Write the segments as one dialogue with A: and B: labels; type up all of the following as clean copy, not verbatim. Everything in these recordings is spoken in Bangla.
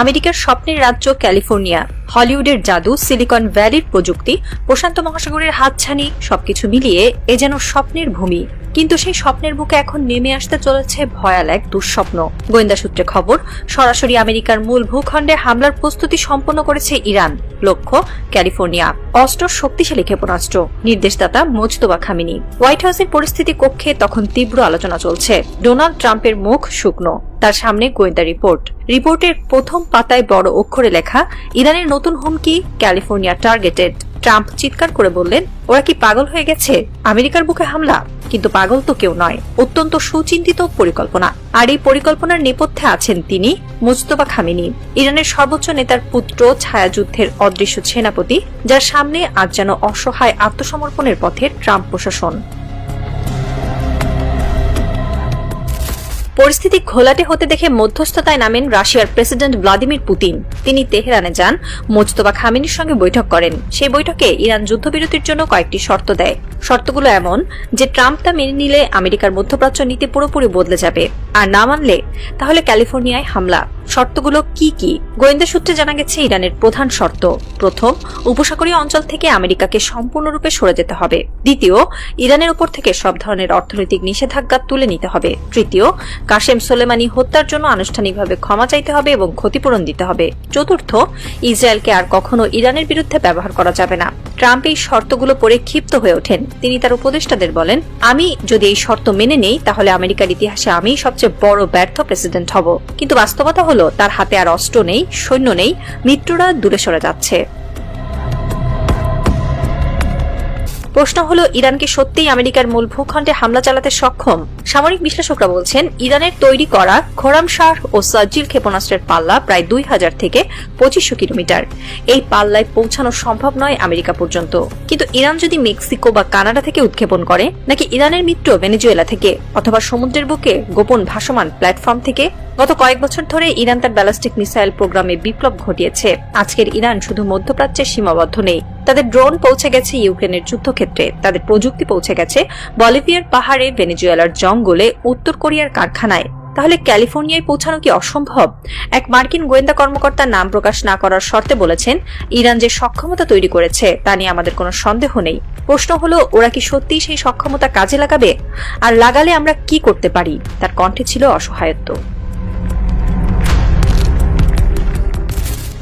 A: আমেরিকার স্বপ্নের রাজ্য ক্যালিফোর্নিয়া, হলিউডের জাদু, সিলিকন ভ্যালির প্রযুক্তি, প্রশান্ত মহাসাগরের হাতছানি সবকিছু মিলিয়ে এ যেন স্বপ্নের ভূমি। কিন্তু সেই স্বপ্নের বুকে এখন নেমে আসতে চলেছে ভয়াল এক দুঃস্বপ্ন। গোয়েন্দা সূত্রে খবর, সরাসরি আমেরিকার মূল ভূখণ্ডে হামলার প্রস্তুতি সম্পন্ন করেছে ইরান। লক্ষ্য ক্যালিফোর্নিয়া। অস্ত্র শক্তিশালী ক্ষেপণাস্ত্র। নির্দেশদাতা মোজতবা খামেনি। হোয়াইট হাউসের পরিস্থিতি কক্ষে তখন তীব্র আলোচনা চলছে। ডোনাল্ড ট্রাম্পের মুখ শুকনো, তার সামনে গোয়েন্দা রিপোর্টের প্রথম পাতায় বড় অক্ষরে লেখা, ইরানের নতুন হুমকি, ক্যালিফোর্নিয়া টার্গেটেড। ট্রাম্প চিৎকার করে বললেন, ওরা কি পাগল হয়ে গেছে? আমেরিকার বুকে হামলা? কিন্তু পাগল তো কেউ নয়, অত্যন্ত সুচিন্তিত পরিকল্পনা। আর এই পরিকল্পনার নেপথ্যে আছেন তিনি, মোজতবা খামেনি, ইরানের সর্বোচ্চ নেতার পুত্র, ছায়াযুদ্ধের অদৃশ্য সেনাপতি, যার সামনে আজ যেন অসহায় আত্মসমর্পণের পথে ট্রাম্প প্রশাসন। পরিস্থিতি ঘোলাটে হতে দেখে মধ্যস্থতায় নামেন রাশিয়ার প্রেসিডেন্ট ভ্লাদিমির পুতিন। তিনি তেহরানে যান, মোজতবা খামেনির সঙ্গে বৈঠক করেন। সেই বৈঠকে ইরান যুদ্ধবিরতির জন্য কয়েকটি শর্ত দেয়। শর্তগুলো এমন যে ট্রাম্প তা মেনে নিলে আমেরিকার মধ্যপ্রাচ্য নীতি পুরোপুরি বদলে যাবে, আর না মানলে তাহলে ক্যালিফোর্নিয়ায় হামলা। শর্তগুলো কি কি? গোয়েন্দা সূত্রে জানা গেছে, ইরানের প্রধান শর্ত, প্রথম, উপসাগরীয় অঞ্চল থেকে আমেরিকাকে সম্পূর্ণরূপে সরে যেতে হবে। দ্বিতীয়, ইরানের উপর থেকে সব ধরনের অর্থনৈতিক নিষেধাজ্ঞা তুলে নিতে হবে। তৃতীয়, কাশেম সোলেমানি হত্যার জন্য আনুষ্ঠানিকভাবে ক্ষমা চাইতে হবে এবং ক্ষতিপূরণ দিতে হবে। চতুর্থ, ইসরায়েলকে আর কখনো ইরানের বিরুদ্ধে ব্যবহার করা যাবে না। ট্রাম্প এই শর্তগুলো পড়ে ক্ষিপ্ত হয়ে ওঠেন। তিনি তার উপদেষ্টাদের বলেন, আমি যদি এই শর্ত মেনে নেই তাহলে আমেরিকার ইতিহাসে আমি সবচেয়ে বড় ব্যর্থ প্রেসিডেন্ট হব। কিন্তু বাস্তবতা হলো, তার হাতে আর অস্ত্র নেই, সৈন্য নেই, মিত্ররা দূরে সরে যাচ্ছে। প্রশ্ন হলো, ইরান কি সত্যিই আমেরিকার মূল ভূখণ্ডে হামলা চালাতে সক্ষম? সামরিক বিশ্লেষকরা বলছেন, ইরানের তৈরি করা খোরামশাহ ও সাজিল ক্ষেপণাস্ত্রের পাল্লা প্রায় 2000 থেকে 2500 কিলোমিটার। এই পাল্লায় পৌঁছানো সম্ভব নয় আমেরিকা পর্যন্ত। কিন্তু ইরান যদি মেক্সিকো বা কানাডা থেকে উৎক্ষেপণ করে, নাকি ইরানের মিত্র ভেনেজুয়েলা থেকে, অথবা সমুদ্রের বুকে গোপন ভাসমান প্ল্যাটফর্ম থেকে? গত কয়েক বছর ধরে ইরান তার ব্যালিস্টিক মিসাইল প্রোগ্রামে বিপ্লব ঘটিয়েছে। আজকের ইরান শুধু মধ্যপ্রাচ্যে সীমাবদ্ধ নেই, তাদের ড্রোন পৌঁছে গেছে ইউক্রেনের যুদ্ধক্ষেত্রে, তাদের প্রযুক্তি পৌঁছে গেছে বলিভিয়ার পাহাড়ে, ভেনেজুয়েলার জঙ্গলে, উত্তর কোরিয়ার কারখানায়। তাহলে ক্যালিফোর্নিয়ায় পৌঁছানো কি অসম্ভব? এক মার্কিন গোয়েন্দা কর্মকর্তা নাম প্রকাশ না করার শর্তে বলেছেন, ইরান যে সক্ষমতা তৈরি করেছে তা নিয়ে আমাদের কোনো সন্দেহ নেই। প্রশ্ন হলো, ওরা কি সত্যিই সেই সক্ষমতা কাজে লাগাবে? আর লাগালে আমরা কি করতে পারি? তার কণ্ঠে ছিল অসহায়ত্ব।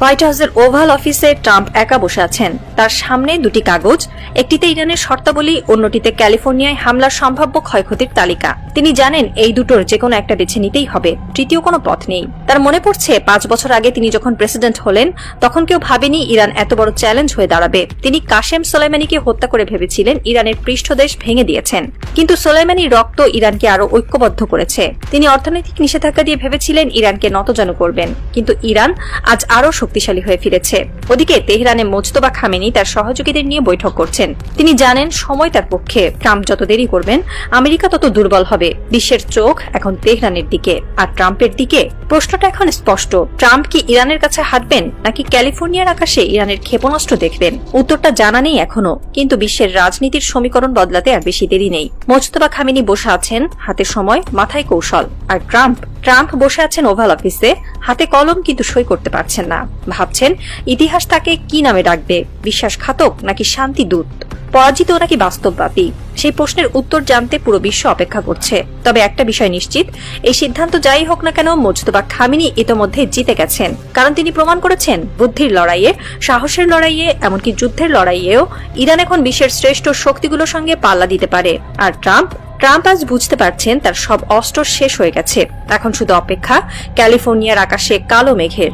A: হোয়াইট হাউসের ওভাল অফিসে ট্রাম্প একা বসে আছেন। তার সামনে দুটি কাগজ, একটিতে ইরানের শর্তাবলী, অন্যটিতে ক্যালিফোর্নিয়ায় হামলার সম্ভাব্য ক্ষয়ক্ষতির তালিকা। তিনি জানেন এই দুটোর যে কোনো একটা বেছে নিতেই হবে, তৃতীয় কোনো পথ নেই। তার মনে পড়ছে 5 বছর আগে তিনি যখন প্রেসিডেন্ট হলেন, তখন কেউ ভাবেনি ইরান এত বড় চ্যালেঞ্জ হয়ে দাঁড়াবে। তিনি কাশেম সোলাইমানিকে হত্যা করে ভেবেছিলেন ইরানের পৃষ্ঠদেশ ভেঙে দিয়েছেন, কিন্তু সোলাইমানির রক্ত ইরানকে আরো ঐক্যবদ্ধ করেছে। তিনি অর্থনৈতিক নিষেধাজ্ঞা দিয়ে ভেবেছিলেন ইরানকে নতজানু করবেন, কিন্তু ইরান আজ আরো শক্তিশালী হয়ে ফিরেছে। ওদিকে তেহরানে মোজতবা খামেনি তার সহযোগীদের নিয়ে বৈঠক করছেন। তিনি জানেন সময় তার পক্ষে। ট্রাম্প যত দেরি করবেন, আমেরিকা তত দুর্বল হবে। বিশ্বের চোখ এখন তেহরানের দিকে, আর ট্রাম্পের দিকে। প্রশ্নটা এখন স্পষ্ট, ট্রাম্প কি ইরানের কাছে হাঁটবেন, নাকি ক্যালিফোর্নিয়ার আকাশে ইরানের ক্ষেপণাস্ত্র দেখবেন? উত্তরটা জানা নেই এখনো, কিন্তু বিশ্বের রাজনীতির সমীকরণ বদলাতে আর বেশি দেরি নেই। মোজতবা খামেনি বসে আছেন, হাতে সময়, মাথায় কৌশল। আর ট্রাম্প বসে আছেন ওভাল অফিসে, হাতে কলম, কিন্তু সই করতে পারছেন না। ভাবছেন ইতিহাস তাকে কি নামে ডাকবে, বিশ্বাসঘাতক নাকি শান্তি দূত, পরাজিত নাকি বাস্তববাদী? সেই প্রশ্নের উত্তর জানতে পুরো বিশ্ব অপেক্ষা করছে। তবে একটা বিষয় নিশ্চিত, এই সিদ্ধান্ত যাই হোক না কেন, মোজতবা খামেনি ইতোমধ্যে জিতে গেছেন। কারণ তিনি প্রমাণ করেছেন, বুদ্ধির লড়াইয়ে, সাহসের লড়াইয়ে, এমনকি যুদ্ধের লড়াইয়েও ইরান এখন বিশ্বের শ্রেষ্ঠ শক্তিগুলোর সঙ্গে পাল্লা দিতে পারে। আর ট্রাম্প আজ বুঝতে পারছেন তার সব অস্ত্র শেষ হয়ে গেছে। এখন শুধু অপেক্ষা ক্যালিফোর্নিয়ার আকাশে কালো মেঘের।